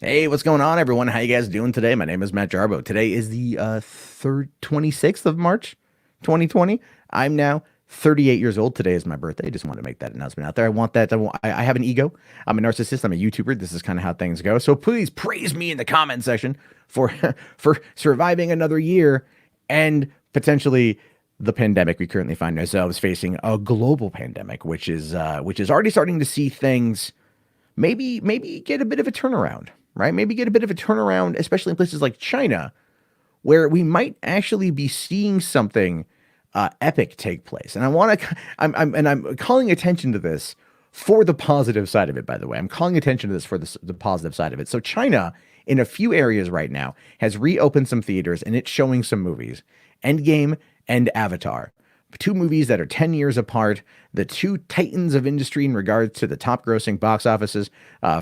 Hey, what's going on, everyone? How you guys doing today? My name is Matt Jarbo. Today is the 26th of March, 2020. I'm now 38 years old. Today is my birthday. I just want to make that announcement out there. I want that. I have an ego. I'm a narcissist. I'm a YouTuber. This is kind of how things go. So please praise me in the comment section for for surviving another year and potentially the pandemic we currently find ourselves facing, a global pandemic, which is already starting to see things maybe get a bit of a turnaround, right? Maybe get a bit of a turnaround, especially in places like China, where we might actually be seeing something epic take place. And I'm calling attention to this for the positive side of it. By the way, I'm calling attention to this for the positive side of it. So China, in a few areas right now, has reopened some theaters and it's showing some movies, Endgame and Avatar. Two movies that are 10 years apart, the two titans of industry in regards to the top grossing box offices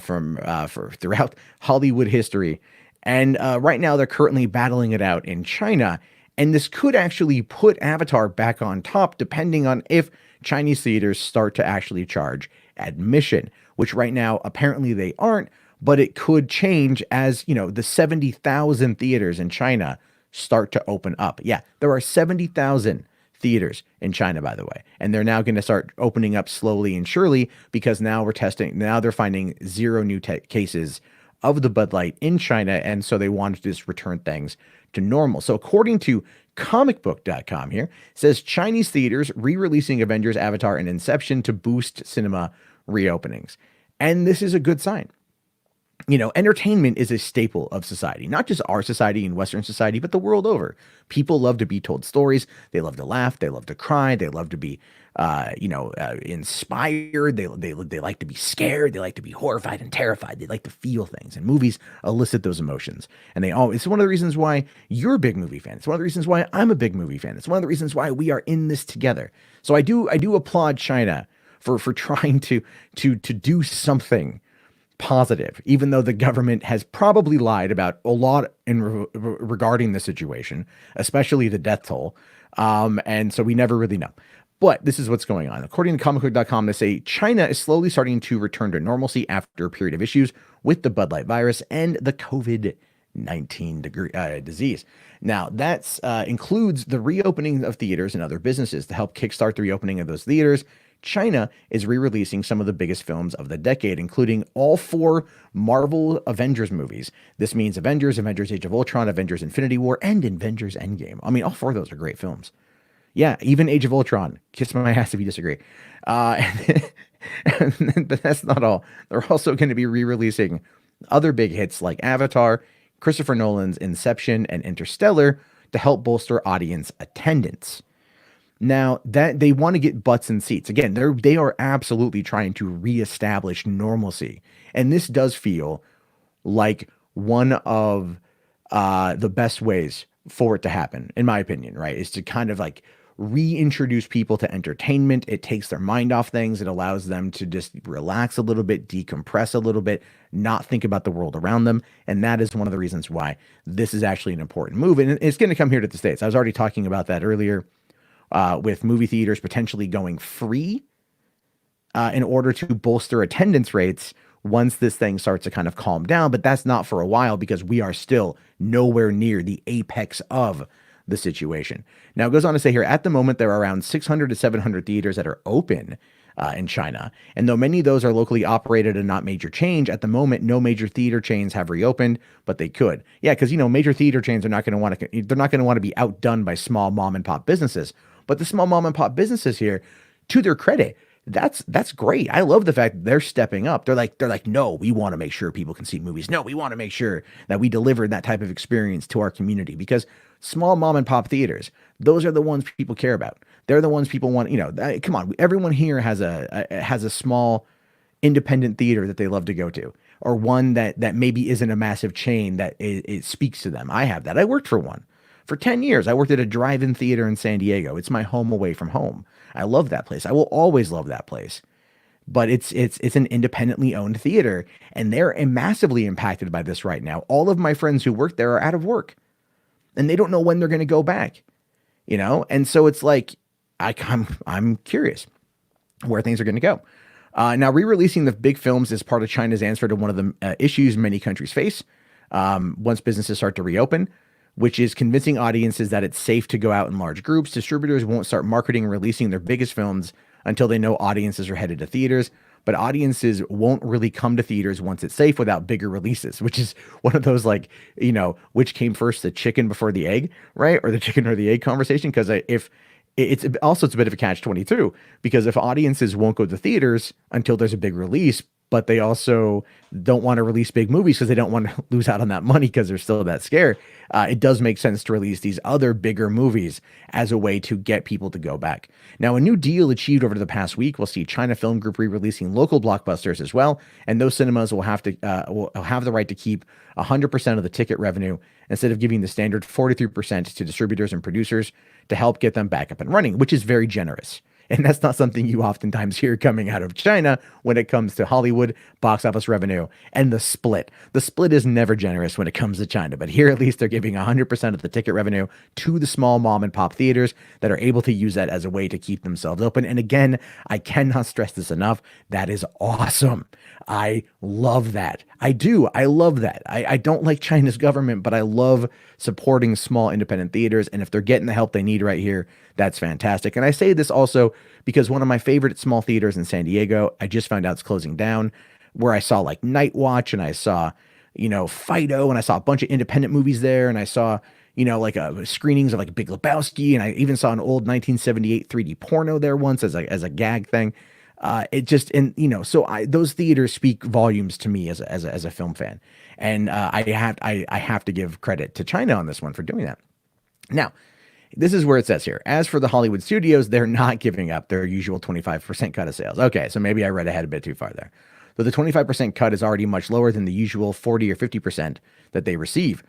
for throughout Hollywood history. And right now they're currently battling it out in China. And this could actually put Avatar back on top, depending on if Chinese theaters start to actually charge admission, which right now apparently they aren't, but it could change as, the 70,000 theaters in China start to open up. Yeah, there are 70,000 theaters in China, by the way. And they're now going to start opening up slowly and surely because now they're finding zero new cases of the Bud Light in China. And so they want to just return things to normal. So according to comicbook.com here, it says Chinese theaters re-releasing Avengers, Avatar, and Inception to boost cinema reopenings. And this is a good sign. Entertainment is a staple of society, not just our society and Western society, but the world over. People love to be told stories. They love to laugh. They love to cry. They love to be, inspired. They like to be scared. They like to be horrified and terrified. They like to feel things, and movies elicit those emotions. And it's one of the reasons why you're a big movie fan. It's one of the reasons why I'm a big movie fan. It's one of the reasons why we are in this together. So I do applaud China for trying to do something positive, even though the government has probably lied about a lot regarding the situation, especially the death toll. And so we never really know. But this is what's going on. According to comicbook.com, they say China is slowly starting to return to normalcy after a period of issues with the Bud Light virus and the COVID-19 disease. Now, that includes the reopening of theaters and other businesses to help kickstart the reopening of those theaters. China is re-releasing some of the biggest films of the decade, including all four Marvel Avengers movies. This means Avengers, Avengers Age of Ultron, Avengers Infinity War, and Avengers Endgame. I mean, all four of those are great films. Yeah, even Age of Ultron. Kiss my ass if you disagree. But that's not all. They're also going to be re-releasing other big hits like Avatar, Christopher Nolan's Inception, and Interstellar to help bolster audience attendance. Now that they want to get butts in seats again, they are absolutely trying to reestablish normalcy, and this does feel like one of the best ways for it to happen, in my opinion. Right, is to kind of like reintroduce people to entertainment. It takes their mind off things. It allows them to just relax a little bit, decompress a little bit, not think about the world around them, and that is one of the reasons why this is actually an important move, and it's going to come here to the States. I was already talking about that earlier. With movie theaters potentially going free in order to bolster attendance rates once this thing starts to kind of calm down. But that's not for a while because we are still nowhere near the apex of the situation. Now, it goes on to say here, at the moment, there are around 600 to 700 theaters that are open in China. And though many of those are locally operated and not major change, at the moment, no major theater chains have reopened, but they could. Yeah, because, major theater chains are not going to want to be outdone by small mom and pop businesses. But the small mom and pop businesses here, to their credit, that's great. I love the fact that they're stepping up. They're like, no, we want to make sure people can see movies. No, we want to make sure that we deliver that type of experience to our community, because small mom and pop theaters, those are the ones people care about. They're the ones people want. Come on, everyone here has a small independent theater that they love to go to, or one that maybe isn't a massive chain that it speaks to them. I have that. I worked for one. For 10 years, I worked at a drive-in theater in San Diego. It's my home away from home. I love that place. I will always love that place. But it's an independently owned theater, and they're massively impacted by this right now. All of my friends who work there are out of work, and they don't know when they're going to go back. And so it's like I'm curious where things are going to go. Now, re-releasing the big films is part of China's answer to one of the issues many countries face once businesses start to reopen, which is convincing audiences that it's safe to go out in large groups. Distributors won't start marketing and releasing their biggest films until they know audiences are headed to theaters. But audiences won't really come to theaters once it's safe without bigger releases, which is one of those like, which came first, the chicken before the egg, right? Or the chicken or the egg conversation. Because if it's also, it's a bit of a catch-22, because if audiences won't go to theaters until there's a big release, but they also don't want to release big movies because they don't want to lose out on that money because they're still that scared. It does make sense to release these other bigger movies as a way to get people to go back. Now, a new deal achieved over the past week will see China Film Group re-releasing local blockbusters as well, and those cinemas will have the right to keep 100% of the ticket revenue instead of giving the standard 43% to distributors and producers to help get them back up and running, which is very generous. And that's not something you oftentimes hear coming out of China when it comes to Hollywood, box office revenue, and the split. The split is never generous when it comes to China, but here at least they're giving 100% of the ticket revenue to the small mom and pop theaters that are able to use that as a way to keep themselves open. And again, I cannot stress this enough. That is awesome. I love that. I do. I love that. I don't like China's government, but I love supporting small independent theaters. And if they're getting the help they need right here, that's fantastic. And I say this also because one of my favorite small theaters in San Diego, I just found out it's closing down, where I saw like Night Watch and I saw, Fido, and I saw a bunch of independent movies there. And I saw, like screenings of like Big Lebowski. And I even saw an old 1978 3D porno there once as a gag thing. Those theaters speak volumes to me as a film fan. And I have to give credit to China on this one for doing that. Now, this is where it says here, as for the Hollywood studios, they're not giving up their usual 25% cut of sales. Okay, so maybe I read ahead a bit too far there. So the 25% cut is already much lower than the usual 40 or 50% that they receive.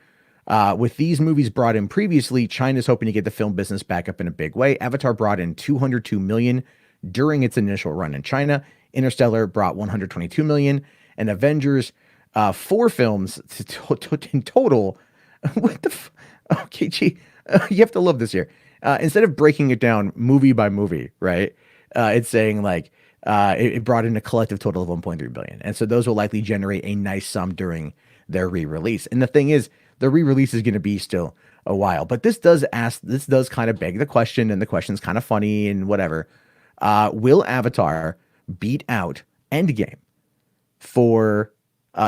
With these movies brought in previously, China's hoping to get the film business back up in a big way. Avatar brought in $202 million during its initial run in China. Interstellar brought $122 million, and Avengers, 4 films in total. What the? Okay, gee. You have to love this here. Instead of breaking it down movie by movie, right? It's saying like it brought in a collective total of 1.3 billion. And so those will likely generate a nice sum during their re-release. And the thing is, the re-release is going to be still a while. But this does kind of beg the question, and the question's kind of funny and whatever. Will Avatar beat out Endgame for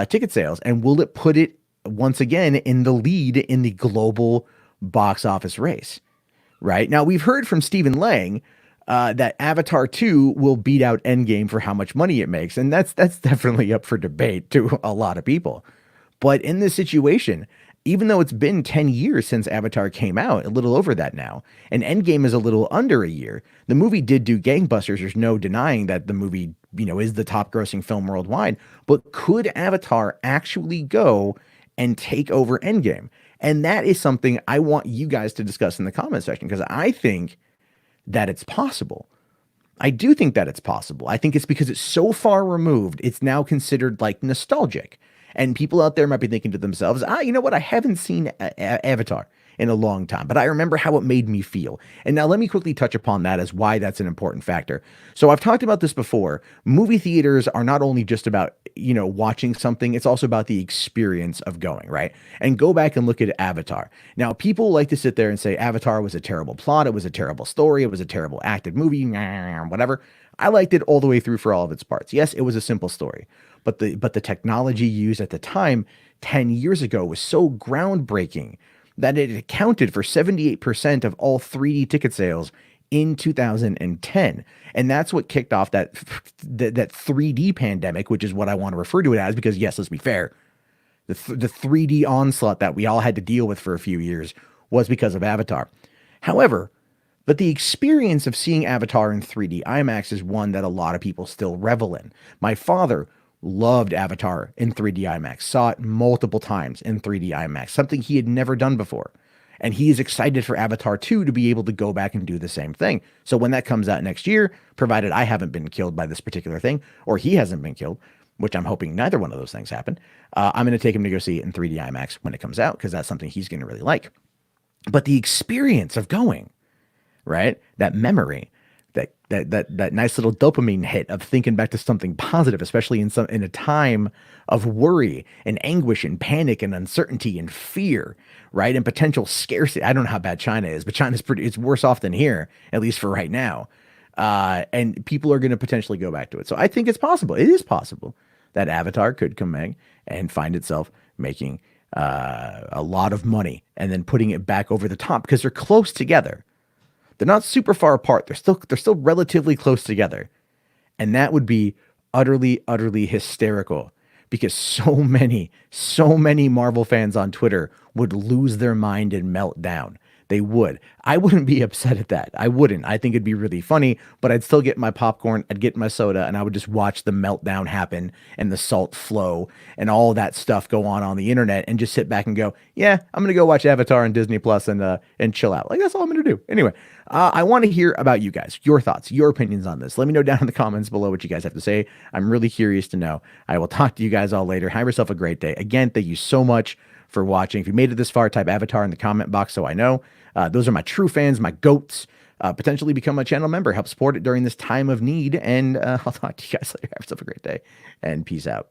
ticket sales? And will it put it once again in the lead in the global box office race? Right now, we've heard from Stephen Lang that Avatar 2 will beat out Endgame for how much money it makes, and that's definitely up for debate to a lot of people. But in this situation, even though it's been 10 years since Avatar came out, a little over that now, and Endgame is a little under a year, the movie did do gangbusters. There's no denying that the movie, is the top grossing film worldwide. But could Avatar actually go and take over Endgame? And that is something I want you guys to discuss in the comment section, because I think that it's possible. I do think that it's possible. I think it's because it's so far removed, it's now considered like nostalgic. And people out there might be thinking to themselves, you know what? I haven't seen Avatar in a long time, but I remember how it made me feel. And now let me quickly touch upon that as why that's an important factor. So I've talked about this before. Movie theaters are not only just about, watching something, it's also about the experience of going, right? And go back and look at Avatar. Now, people like to sit there and say Avatar was a terrible plot. It was a terrible story. It was a terrible acted movie, whatever. I liked it all the way through for all of its parts. Yes, it was a simple story, but the technology used at the time, 10 years ago, was so groundbreaking that it accounted for 78% of all 3D ticket sales in 2010. And that's what kicked off that 3D pandemic, which is what I want to refer to it as, because yes, let's be fair, the 3D onslaught that we all had to deal with for a few years was because of Avatar. However, but the experience of seeing Avatar in 3D IMAX is one that a lot of people still revel in. My father loved Avatar in 3D IMAX, saw it multiple times in 3D IMAX, something he had never done before. And he is excited for Avatar 2 to be able to go back and do the same thing. So when that comes out next year, provided I haven't been killed by this particular thing, or he hasn't been killed, which I'm hoping neither one of those things happen, I'm going to take him to go see it in 3D IMAX when it comes out, because that's something he's going to really like. But the experience of going, right, that memory, that that nice little dopamine hit of thinking back to something positive, especially in a time of worry and anguish and panic and uncertainty and fear, right? And potential scarcity. I don't know how bad China is, but it's worse off than here, at least for right now. And people are going to potentially go back to it. So I think it's possible. It is possible that Avatar could come back and find itself making a lot of money and then putting it back over the top because they're close together. They're not super far apart. They're still relatively close together. And that would be utterly, utterly hysterical because so many Marvel fans on Twitter would lose their mind and melt down. They would. I wouldn't be upset at that. I wouldn't. I think it'd be really funny, but I'd still get my popcorn, I'd get my soda, and I would just watch the meltdown happen and the salt flow and all that stuff go on the internet and just sit back and go, yeah, I'm going to go watch Avatar on Disney Plus and chill out. Like, that's all I'm going to do. Anyway, I want to hear about you guys, your thoughts, your opinions on this. Let me know down in the comments below what you guys have to say. I'm really curious to know. I will talk to you guys all later. Have yourself a great day. Again, thank you so much for watching. If you made it this far, type Avatar in the comment box so I know. Those are my true fans, my goats. Potentially become a channel member, help support it during this time of need. And I'll talk to you guys later. Have yourself a great day and peace out.